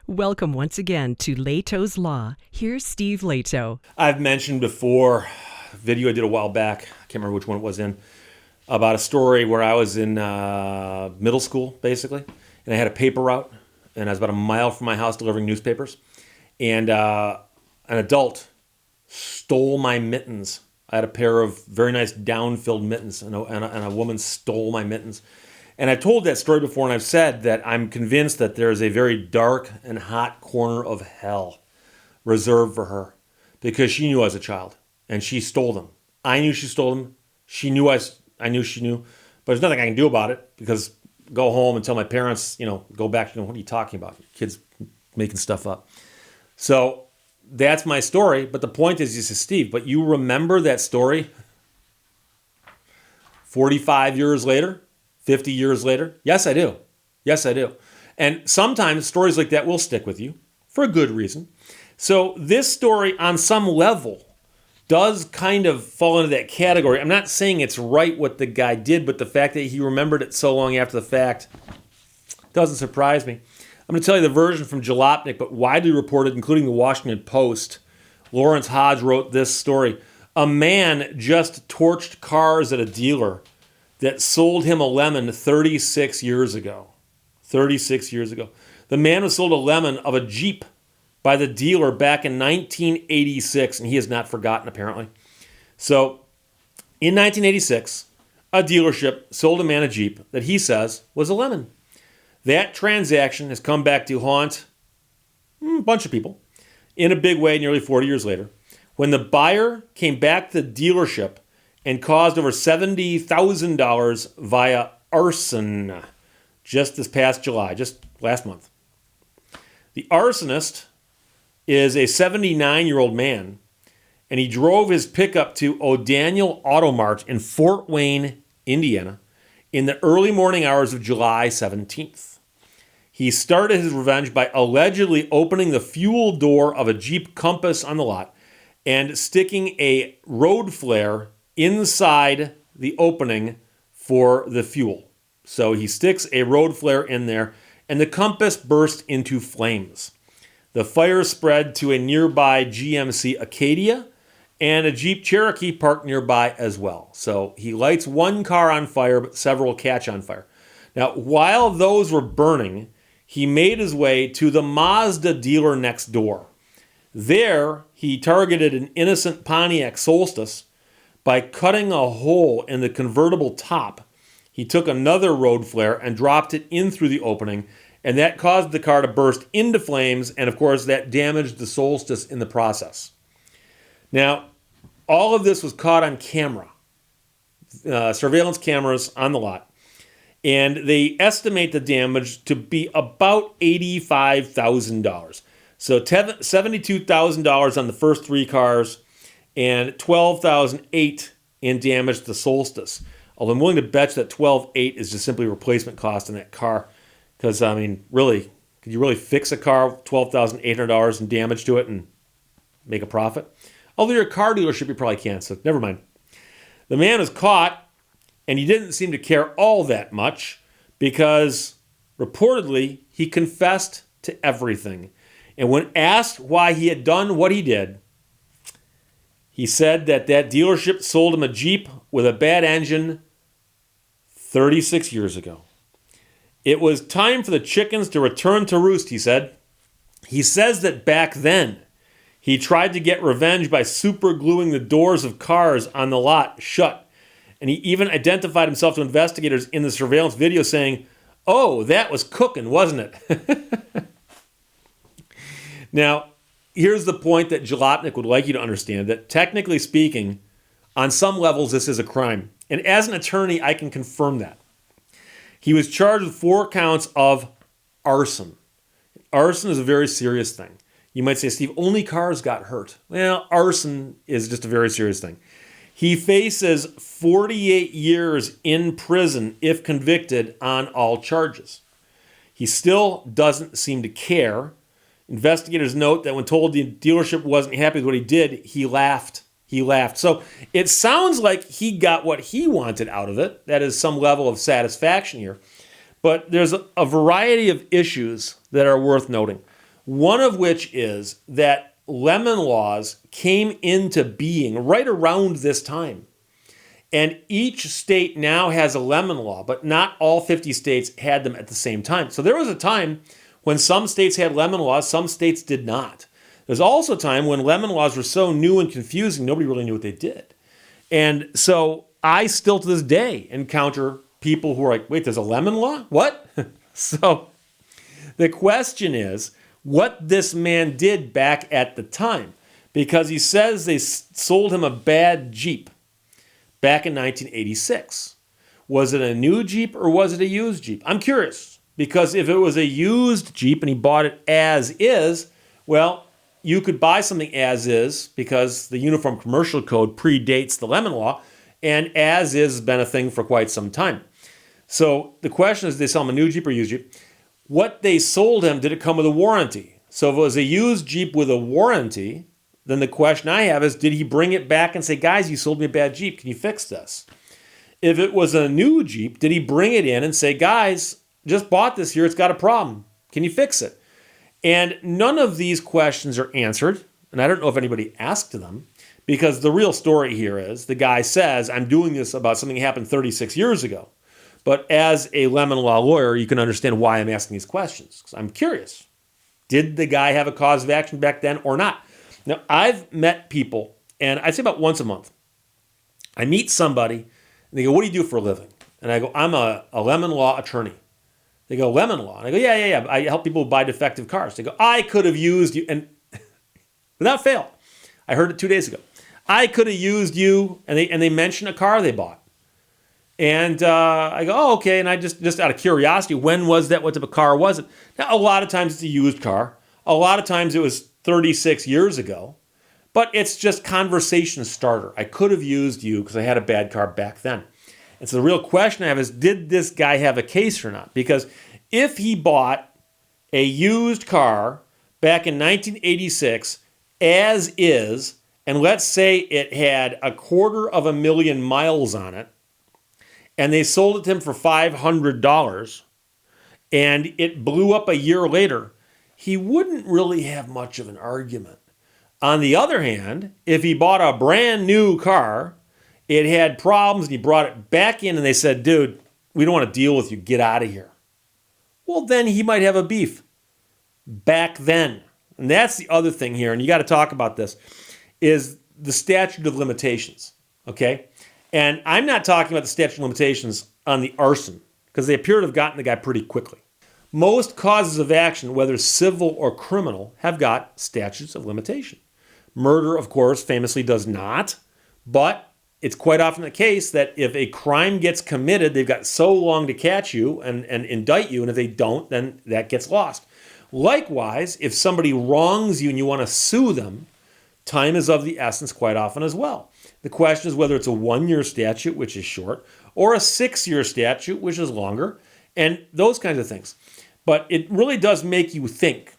Welcome once again to Lehto's Law. Here's Steve Lehto. I've mentioned before, a video I did a while back, I can't remember which one it was in, about a story where I was in middle school, basically, and I had a paper route, and I was about a mile from my house delivering newspapers, and an adult stole my mittens. I had a pair of very nice down-filled mittens, and a woman stole my mittens. And I've told that story before, and I've said that I'm convinced that there is a very dark and hot corner of hell reserved for her because she knew I was a child, and she stole them. I knew she stole them. She knew I knew she knew, but there's nothing I can do about it because go home and tell my parents, go back, what are you talking about? Your kid's making stuff up. So that's my story, but the point is, you say, Steve, but you remember that story 45 years later? 50 years later? Yes, I do. Yes, I do. And sometimes stories like that will stick with you for a good reason. So this story, on some level, does kind of fall into that category. I'm not saying it's right what the guy did, but the fact that he remembered it so long after the fact doesn't surprise me. I'm going to tell you the version from Jalopnik, but widely reported, including the Washington Post. Lawrence Hodge wrote this story. A man just torched cars at a dealer that sold him a lemon 36 years ago. 36 years ago. The man was sold a lemon of a Jeep by the dealer back in 1986, and he has not forgotten, apparently. So, in 1986, a dealership sold a man a Jeep that he says was a lemon. That transaction has come back to haunt a bunch of people in a big way nearly 40 years later. When the buyer came back to the dealership and caused over $70,000 via arson just this past July, just last month. The arsonist is a 79-year-old man, and he drove his pickup to O'Daniel Auto Mart in Fort Wayne, Indiana, in the early morning hours of July 17th. He started his revenge by allegedly opening the fuel door of a Jeep Compass on the lot and sticking a road flare inside the opening for the fuel. So he sticks a road flare in there, and the Compass burst into flames. The fire spread to a nearby GMC Acadia and a Jeep Cherokee parked nearby as well. So he lights one car on fire, but several catch on fire. Now, while those were burning, he made his way to the Mazda dealer next door. There, he targeted an innocent Pontiac Solstice by cutting a hole in the convertible top. He took another road flare and dropped it in through the opening, and that caused the car to burst into flames, and of course that damaged the Solstice in the process. Now, all of this was caught on camera, surveillance cameras on the lot, and they estimate the damage to be about $85,000. So $72,000 on the first three cars, and $12,008 in damage to the Solstice. Although I'm willing to bet that $12,800 is just simply replacement cost in that car. Because, really, could you really fix a car with $12,800 in damage to it and make a profit? Although you're a car dealership, you probably can, so never mind. The man was caught, and he didn't seem to care all that much because, reportedly, he confessed to everything. And when asked why he had done what he did, he said that dealership sold him a Jeep with a bad engine 36 years ago. It was time for the chickens to return to roost, he said. He says that back then, he tried to get revenge by supergluing the doors of cars on the lot shut. And he even identified himself to investigators in the surveillance video saying, "Oh, that was cooking, wasn't it?" Now, here's the point that Jalopnik would like you to understand, that technically speaking, on some levels, this is a crime. And as an attorney, I can confirm that. He was charged with 4 counts of arson. Arson is a very serious thing. You might say, Steve, only cars got hurt. Well, arson is just a very serious thing. He faces 48 years in prison if convicted on all charges. He still doesn't seem to care. Investigators note that when told the dealership wasn't happy with what he did, he laughed. So it sounds like he got what he wanted out of it. That is some level of satisfaction here. But there's a variety of issues that are worth noting. One of which is that lemon laws came into being right around this time. And each state now has a lemon law, but not all 50 states had them at the same time. So there was a time when some states had lemon laws, some states did not. There's also a time when lemon laws were so new and confusing, nobody really knew what they did. And so I still to this day encounter people who are like, wait, there's a lemon law? What? So the question is what this man did back at the time, because he says they sold him a bad Jeep back in 1986. Was it a new Jeep or was it a used Jeep? I'm curious, because if it was a used Jeep and he bought it as is, well, you could buy something as is because the Uniform Commercial Code predates the lemon law, and as is has been a thing for quite some time. So the question is, did they sell him a new Jeep or used Jeep? What they sold him, did it come with a warranty? So if it was a used Jeep with a warranty, then the question I have is, did he bring it back and say, guys, you sold me a bad Jeep, can you fix this? If it was a new Jeep, did he bring it in and say, guys, just bought this here, it's got a problem, can you fix it? And none of these questions are answered, and I don't know if anybody asked them, because the real story here is the guy says, I'm doing this about something that happened 36 years ago. But as a lemon law lawyer, you can understand why I'm asking these questions, because I'm curious. Did the guy have a cause of action back then or not? Now, I've met people, and I'd say about once a month, I meet somebody, and they go, what do you do for a living? And I go, I'm a lemon law attorney. They go, lemon law? And I go, yeah. I help people buy defective cars. They go, I could have used you. And without fail, I heard it 2 days ago. I could have used you, and they mention a car they bought. And I go, oh, okay. And I just out of curiosity, when was that? What type of car was it? Now, a lot of times it's a used car. A lot of times it was 36 years ago. But it's just conversation starter. I could have used you because I had a bad car back then. And so the real question I have is, did this guy have a case or not? Because if he bought a used car back in 1986 as is, and let's say it had 250,000 miles on it, and they sold it to him for $500, and it blew up a year later, he wouldn't really have much of an argument. On the other hand, if he bought a brand new car, it had problems, and he brought it back in, and they said, dude, we don't want to deal with you, get out of here. Well, then he might have a beef back then. And that's the other thing here, and you got to talk about this, is the statute of limitations, okay? And I'm not talking about the statute of limitations on the arson, because they appear to have gotten the guy pretty quickly. Most causes of action, whether civil or criminal, have got statutes of limitation. Murder, of course, famously does not, but it's quite often the case that if a crime gets committed, they've got so long to catch you and indict you, and if they don't, then that gets lost. Likewise, if somebody wrongs you and you want to sue them, time is of the essence quite often as well. The question is whether it's a 1-year statute, which is short, or a 6-year statute, which is longer, and those kinds of things. But it really does make you think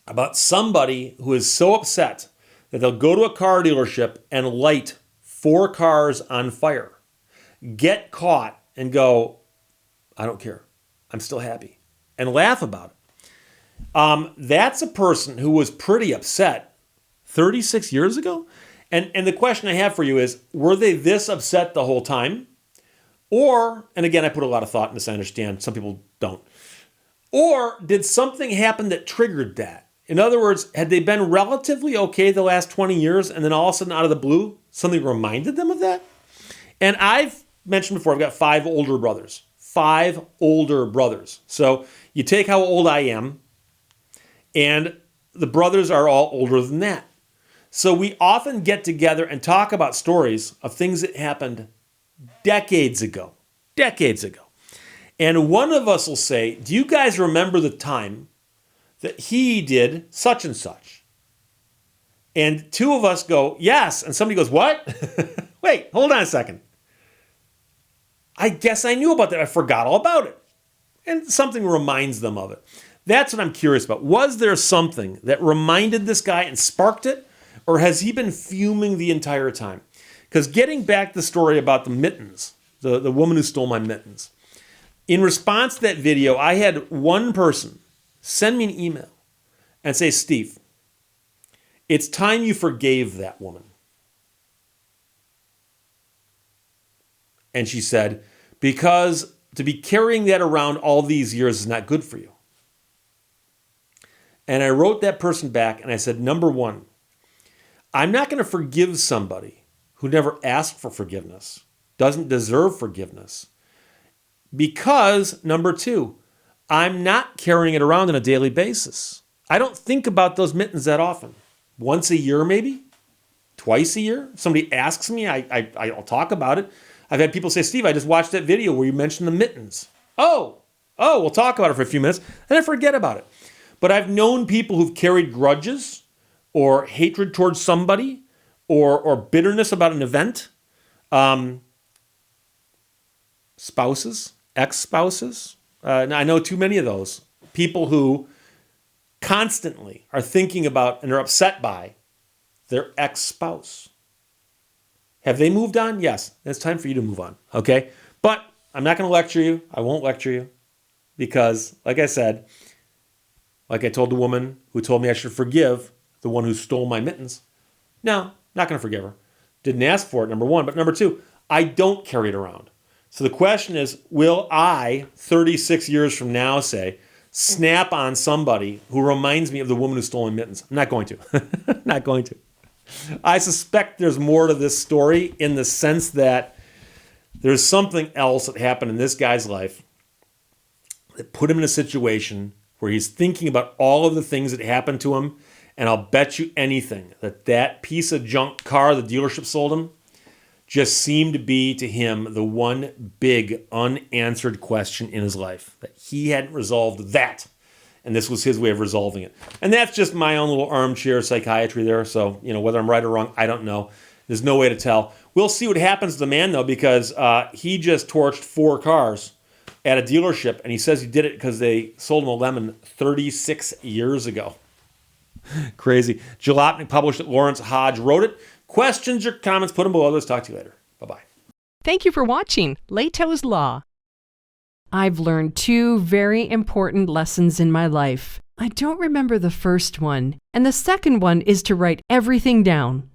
about somebody who is so upset that they'll go to a car dealership and light 4 cars on fire, get caught, and go, I don't care, I'm still happy, and laugh about it. That's a person who was pretty upset 36 years ago. And the question I have for you is, were they this upset the whole time? Or, and again, I put a lot of thought in this, I understand, some people don't. Or did something happen that triggered that? In other words, had they been relatively okay the last 20 years, and then all of a sudden out of the blue, something reminded them of that? And I've mentioned before, I've got 5 older brothers. 5 older brothers. So you take how old I am, and the brothers are all older than that. So we often get together and talk about stories of things that happened decades ago. And one of us will say, do you guys remember the time that he did such and such? And 2 of us go, yes. And somebody goes, what? Wait, hold on a second. I guess I knew about that. I forgot all about it. And something reminds them of it. That's what I'm curious about. Was there something that reminded this guy and sparked it? Or has he been fuming the entire time? Because getting back to the story about the mittens, the woman who stole my mittens, in response to that video, I had one person send me an email and say, Steve, it's time you forgave that woman. And she said, because to be carrying that around all these years is not good for you. And I wrote that person back and I said, number one, I'm not going to forgive somebody who never asked for forgiveness, doesn't deserve forgiveness. Because, number two, I'm not carrying it around on a daily basis. I don't think about those mittens that often. Once a year, maybe? Twice a year? If somebody asks me, I'll talk about it. I've had people say, Steve, I just watched that video where you mentioned the mittens. Oh, we'll talk about it for a few minutes, and I forget about it. But I've known people who've carried grudges or hatred towards somebody or bitterness about an event. Spouses, ex-spouses. I know too many of those. People who constantly are thinking about and are upset by their ex-spouse. Have they moved on? Yes. It's time for you to move on. Okay? But I'm not going to lecture you. I won't lecture you. Because, like I said, like I told the woman who told me I should forgive the one who stole my mittens. No, not going to forgive her. Didn't ask for it, number one. But number two, I don't carry it around. So the question is, will I, 36 years from now, say, snap on somebody who reminds me of the woman who stole my mittens? I'm not going to. Not going to. I suspect there's more to this story in the sense that there's something else that happened in this guy's life that put him in a situation where he's thinking about all of the things that happened to him. And I'll bet you anything that that piece of junk car the dealership sold him just seemed to be to him the one big unanswered question in his life, that he hadn't resolved that. And this was his way of resolving it. And that's just my own little armchair psychiatry there. So, whether I'm right or wrong, I don't know. There's no way to tell. We'll see what happens to the man, though, because he just torched 4 cars at a dealership. And he says he did it because they sold him a lemon 36 years ago. Crazy. Jalopnik published it. Lawrence Hodge wrote it. Questions or comments, put them below. Let's talk to you later. Bye-bye. Thank you for watching Lehto's Law. I've learned 2 very important lessons in my life. I don't remember the first one, and the second one is to write everything down.